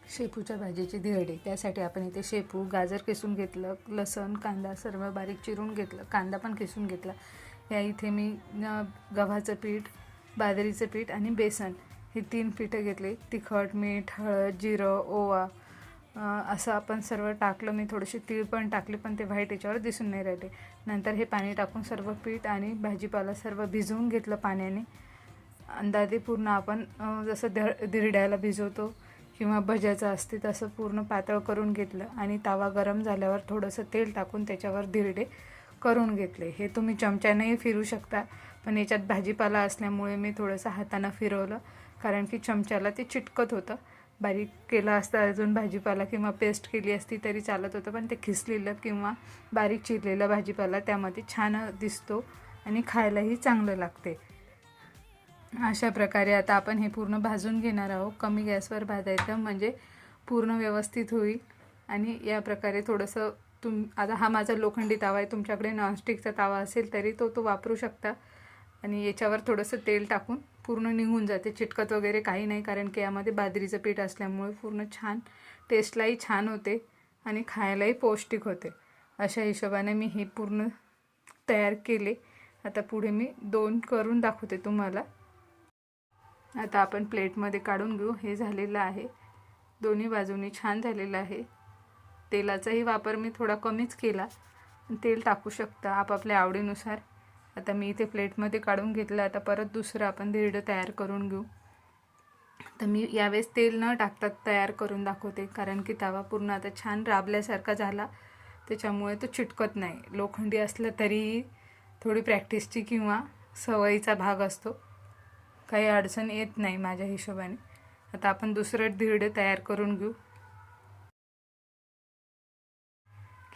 शेपूच्या भाजीची धिरडे. त्यासाठी आपण इथे शेपू, गाजर किसून घेतलं, लसूण, कांदा सर्व बारीक चिरून घेतलं, कांदा पण किसून घेतला. या इथे मी गव्हाचं पीठ, बाजरीचं पीठ आणि बेसन हे 3 पीठं घेतले. तिखट, मीठ, हळद, जिरं, ओवा असं आपण सर्व टाकलं. मी थोडेसे तीळ पण टाकले, पण ते व्हाईट याच्यावर दिसून नाही राहिले. नंतर हे पाणी टाकून सर्व पीठ आणि भाजीपाला सर्व भिजवून घेतलं पाण्याने. अंदाजे पूर्ण आपण जसं धिरड्याला भिजवतो किंवा भज्याचं असते तसं पूर्ण पातळ करून घेतलं आणि तवा गरम झाल्यावर थोडंसं तेल टाकून त्याच्यावर धिरडे करून घेतले. हे तुम्ही चमच्यानेही फिरू शकता, पण याच्यात भाजीपाला असल्यामुळे मी थोडंसं हातानं फिरवलं, कारण की चमच्याला ते चिटकत होतं. बारीक केलं असतं अजून भाजीपाला किंवा पेस्ट केली असती तरी चालत होतं, पण ते खिसलेलं किंवा बारीक चिरलेलं भाजीपाला त्यामध्ये छान दिसतो आणि खायलाही चांगलं लागते. अशा प्रकारे आता आपण हे पूर्ण भाजून घेणार आहोत. कमी गॅसवर भाजायचं म्हणजे पूर्ण व्यवस्थित होईल. आणि या प्रकारे थोडंसं आता हा माझा लोखंडी तवा आहे, तुमच्याकडे नॉनस्टिकचा तवा असेल तरी तो वापरू शकता. आणि याच्यावर थोडंसं तेल टाकून पूर्ण निघून जाते, चिटकत वगैरे काही नाही, कारण की यामध्ये बाजरीचं पीठ असल्यामुळे पूर्ण छान टेस्टलाही छान होते आणि खायलाही पौष्टिक होते. अशा हिशोबाने मी हे पूर्ण तयार केले. आता पुढे मी 2 करून दाखवते तुम्हाला. आता आपण प्लेटमध्ये काढून घेऊ. हे झालेलं आहे, दोन्ही बाजूनी छान झालेलं आहे. तेलाचाही वापर मी थोडा कमीच केला, तेल टाकू शकता आपापल्या आवडीनुसार. आता मी इथे प्लेटमध्ये काढून घेतलं. आता परत दुसरं आपण धिरडं तयार करून घेऊ. तर मी यावेळेस तेल न टाकता तयार करून दाखवते, कारण की तवा पूर्ण आता छान राबल्यासारखा झाला, त्याच्यामुळे तो चिटकत नाही. लोखंडी असलं तरीही थोडी प्रॅक्टिसची किंवा सवयीचा भाग असतो, काही अडचण येत नाही माझ्या हिशोबाने. आता आपण दुसरं धिरडे तयार करून घेऊ.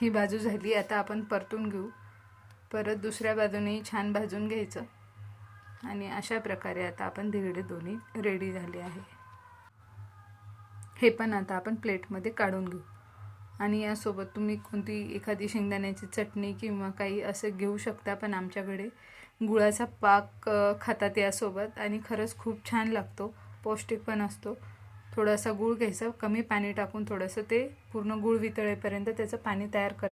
ही बाजू झाली, आता आपण परतून घेऊ. परत दुसऱ्या बाजूनेही छान भाजून घ्यायचं. आणि अशा प्रकारे आता आपण धिरडे दोन्ही रेडी झाले आहे. हे पण आता आपण प्लेटमध्ये काढून घेऊ. आणि यासोबत तुम्ही कोणती एखादी शेंगदाण्याची चटणी किंवा काही असं घेऊ शकता, पण आमच्याकडे गुळाचा पाक खातात यासोबत आणि खरंच खूप छान लागतो, पौष्टिक पण असतो. थोडासा गूळ घ्यायचा, कमी पाणी टाकून थोडंसं ते पूर्ण गूळ वितळेपर्यंत त्याचं पाणी तयार